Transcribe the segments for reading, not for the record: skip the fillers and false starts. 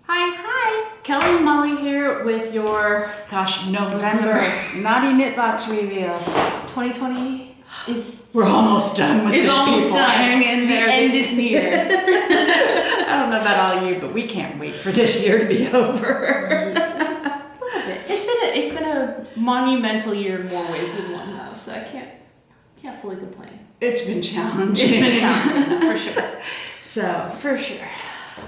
Hi, Kelly and Molly here with your, November Knotty Knit Box reveal. 2020 is... We're almost done with it, almost people. done. Hang in there. The end is near. I don't know about all of you, but we can't wait for this year to be over. A little bit. It's been a monumental year in more ways than one, though, so I can't fully complain. It's been challenging. It's been challenging, for sure. So, For sure.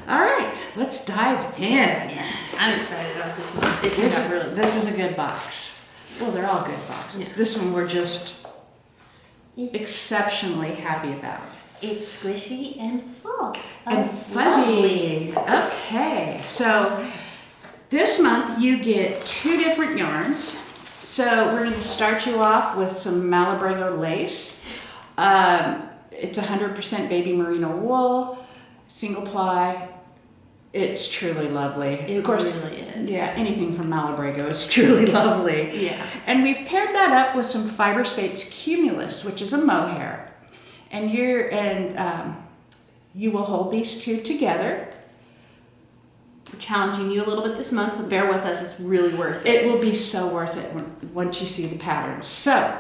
all right, let's dive in. Yes, I'm excited about this one. It turned out really This is a good box. Well, they're all good boxes. Yes. This one we're just exceptionally happy about. It's squishy and full. And fuzzy. Okay, so this month you get 2 different yarns. So we're going to start you off with some Malabrigo lace. It's 100% baby merino wool, single ply. It's truly lovely. It of course, really is. Yeah, anything from Malabrigo is truly lovely. Yeah. And we've paired that up with some Fyberspates Cumulus, which is a mohair. And you will hold these two together. We're challenging you a little bit this month, but bear with us. It's really worth it. It will be so worth it once you see the patterns. So,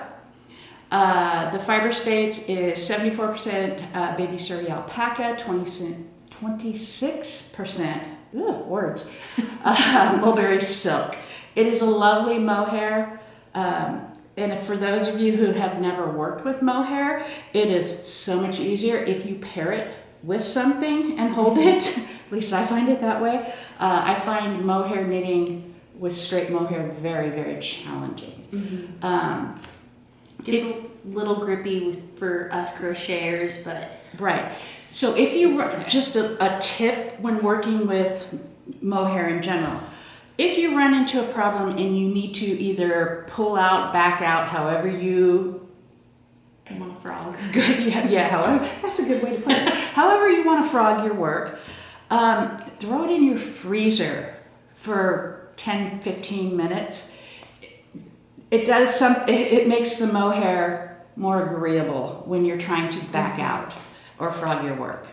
the Fyberspates is 74% baby Surrey alpaca, 26% mulberry silk. It is a lovely mohair. And for those of you who have never worked with mohair, it is so much easier if you pair it with something and hold it. At least I find it that way. I find mohair knitting with straight mohair very, very challenging. Mm-hmm. It's a little grippy for us crocheters, but... Right. So if you, just a tip when working with mohair in general, if you run into a problem and you need to either pull out, back out, however you... I want a frog. however, that's a good way to put it. However you want to frog your work, throw it in your freezer for 10-15 minutes. It makes the mohair more agreeable when you're trying to back out or frog your work.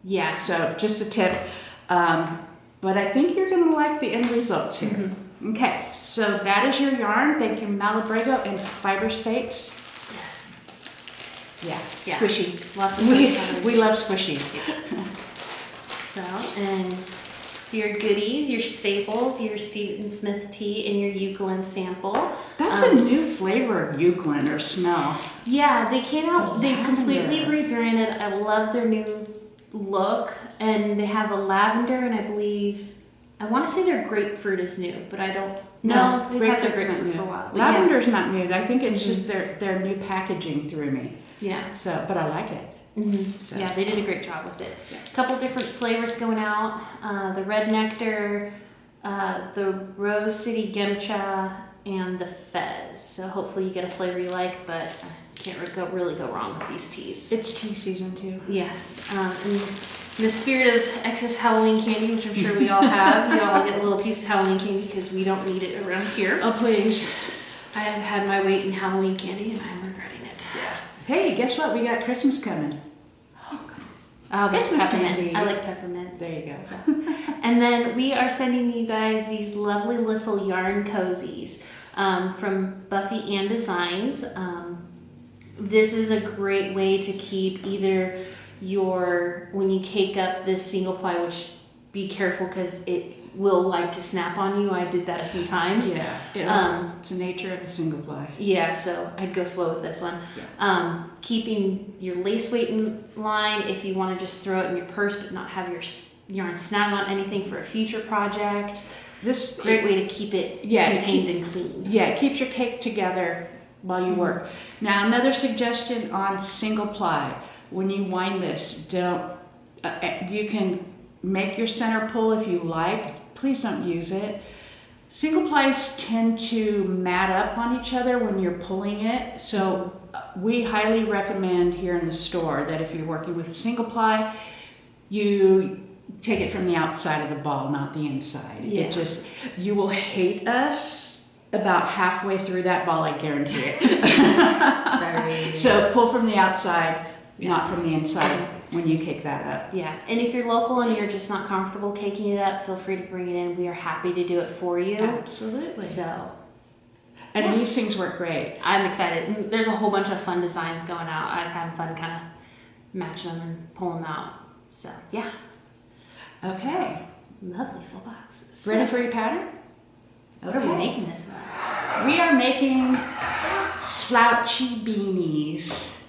Yeah. So just a tip. But I think you're going to like the end results here. Mm-hmm. Okay, so that is your yarn. Thank you, Malabrigo and Fyberspates. Yes. Yeah, squishy. Lots of we love squishy. Yes. So, and your goodies, your staples, your Stephen Smith tea, and your Eucalan sample. That's a new flavor of Eucalan or smell. Yeah, they came out, they completely rebranded. I love their new look, and they have a lavender, and I want to say their grapefruit is new, but I don't know. They've had their grapefruit for a while. Lavender's not new. I think it's just their new packaging threw me. Yeah. So, but I like it. Mm-hmm. So. Yeah, they did a great job with it. Yeah. A couple different flavors going out. The red nectar, the rose city gemcha, and the fez. So hopefully you get a flavor you like, but can't really go wrong with these teas. It's tea season too. Yes. In the spirit of excess Halloween candy, which I'm sure we all have, you all get a little piece of Halloween candy because we don't need it around here. Oh, please. I have had my weight in Halloween candy and I'm regretting it. Yeah. Hey, guess what? We got Christmas coming. Oh, goodness. Oh, Christmas peppermint. candy. I like peppermints. There you go. So. And then we are sending you guys these lovely little yarn cozies from Buffy and Designs. This is a great way to keep either when you cake up this single ply, which be careful because it will like to snap on you. I did that a few times. Yeah. It's the nature of a single ply. Yeah, so I'd go slow with this one. Yeah. Keeping your lace weight in line if you want to just throw it in your purse but not have your yarn snag on anything for a future project. This great way to keep it contained and clean. Yeah, it keeps your cake together while you work. Now, another suggestion on single ply. When you wind this, you can make your center pull if you like. Please don't use it. Single plies tend to mat up on each other when you're pulling it. So we highly recommend here in the store that if you're working with single ply, you take it from the outside of the ball, not the inside. Yeah. You will hate us about halfway through that ball, I guarantee it. Sorry. So pull from the outside, not from the inside. when you cake that up. Yeah, and if you're local and you're just not comfortable caking it up, feel free to bring it in. We are happy to do it for you. Absolutely. So, and these things work great. I'm excited. And there's a whole bunch of fun designs going out. I was having fun kind of matching them and pulling them out. So, yeah. Okay. Lovely full boxes. Ready for your pattern? What are we making this with? We are making slouchy beanies.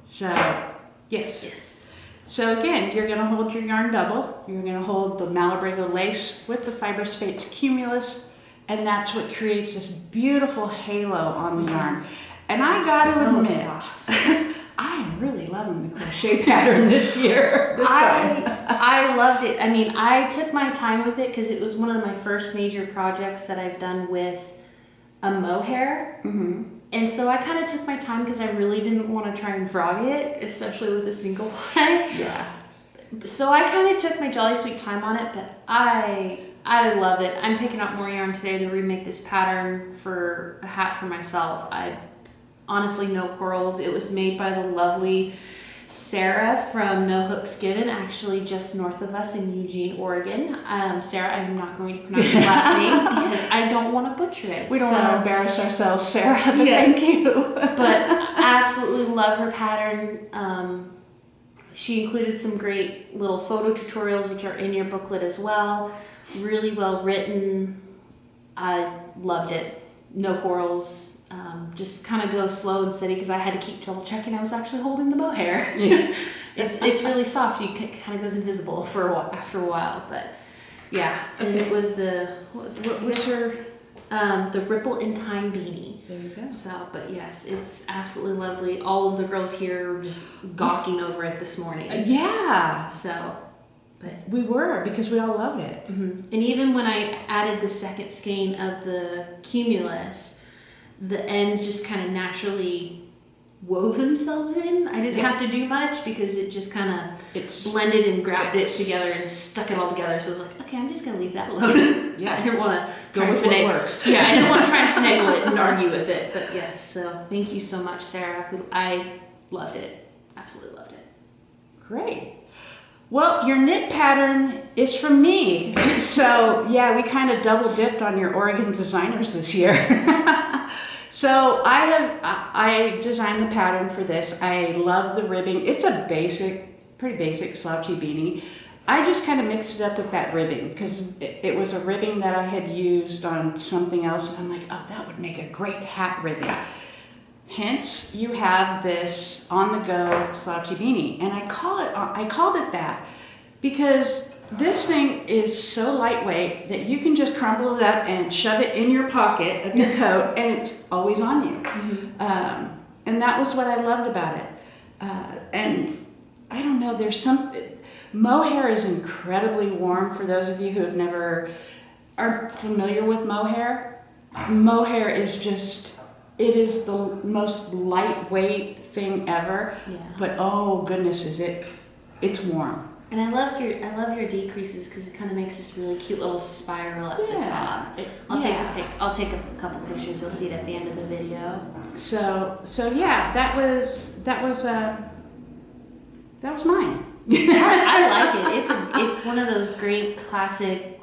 So, yes. So again, you're going to hold your yarn double. You're going to hold the Malabrigo lace with the Fyberspates Cumulus, and that's what creates this beautiful halo on the yarn. And I got to admit, I am really loving the crochet pattern this year. I loved it. I mean, I took my time with it because it was one of my first major projects that I've done with a mohair. Mm-hmm. And so I kind of took my time because I really didn't want to try and frog it, especially with a single ply. Yeah. So I kind of took my jolly sweet time on it, but I love it. I'm picking up more yarn today to remake this pattern for a hat for myself. Honestly, no quarrels. It was made by the lovely Sarah from No Hooks Given, actually just north of us in Eugene, Oregon. Sarah, I'm not going to pronounce your last name because I don't want to butcher it. We don't want to embarrass ourselves, Sarah, but yes. thank you. But absolutely love her pattern. She included some great little photo tutorials, which are in your booklet as well. Really well written. I loved it. No quarrels. Just kind of go slow and steady because I had to keep double checking I was actually holding the mohair. Yeah. It's really soft. It kind of goes invisible for a while, after a while, but yeah. And it was what's her the Ripple in Time beanie. There you go. So, but yes, it's absolutely lovely. All of the girls here were just gawking over it this morning. Yeah. So, but We were, because we all love it. and even when I added the second skein of the Cumulus, the ends just kind of naturally wove themselves in. I didn't have to do much because it just kind of blended and grabbed it together and stuck it all together. So I was like, okay, I'm just going to leave that alone. Yeah. I didn't want to Go with what works. Yeah, I didn't want to try and finagle it and argue with it. But yes, so thank you so much, Sarah. I loved it. Absolutely loved it. Great. Well, your knit pattern is from me. So yeah, we kind of double dipped on your Oregon designers this year. So I designed the pattern for this. I love the ribbing. It's a pretty basic slouchy beanie. I just kind of mixed it up with that ribbing because it was a ribbing that I had used on something else. And I'm like, oh, that would make a great hat ribbing. Hence, you have this on-the-go slouchy beanie, and I called it that because this thing is so lightweight that you can just crumple it up and shove it in your pocket of your coat, and it's always on you. Mm-hmm. And that was what I loved about it. And I don't know, mohair is incredibly warm. For those of you who aren't familiar with mohair, mohair is just. It is the most lightweight thing ever, but oh goodness, it's warm. And I love your decreases because it kind of makes this really cute little spiral at the top. I'll take a couple pictures. You'll see it at the end of the video. So yeah, that was mine. I like it. It's one of those great classic,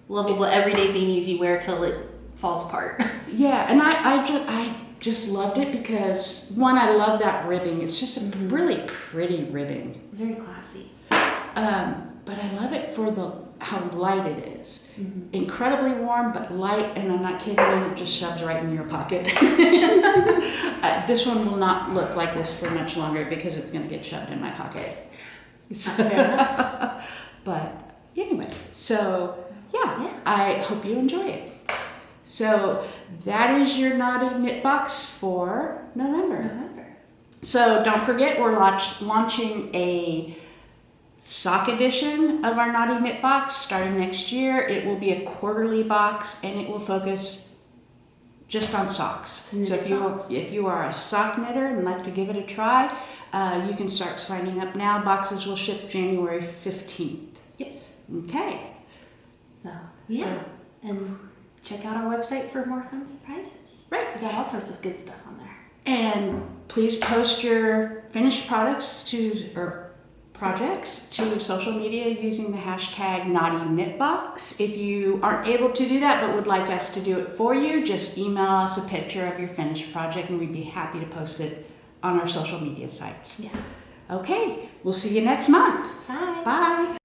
lovable everyday beanies you wear till it falls apart. Yeah, and I just loved it because one, I love that ribbing. It's just a really pretty ribbing. Very classy. But I love it for how light it is. Mm-hmm. Incredibly warm, but light, and I'm not kidding you, it just shoves right in your pocket. This one will not look like this for much longer because it's going to get shoved in my pocket. Fair enough. But anyway, so yeah, I hope you enjoy it. So that is your Knotty knit box for November. So don't forget, we're launching a sock edition of our Knotty knit box starting next year. It will be a quarterly box and it will focus just on socks. So if you are a sock knitter and like to give it a try, you can start signing up now. Boxes will ship January 15th. Yep. Okay. And check out our website for more fun surprises. Right. We got all sorts of good stuff on there. And please post your finished products projects to social media using the hashtag KnottyKnitBox. If you aren't able to do that but would like us to do it for you, just email us a picture of your finished project and we'd be happy to post it on our social media sites. Yeah. Okay, we'll see you next month. Bye. Bye.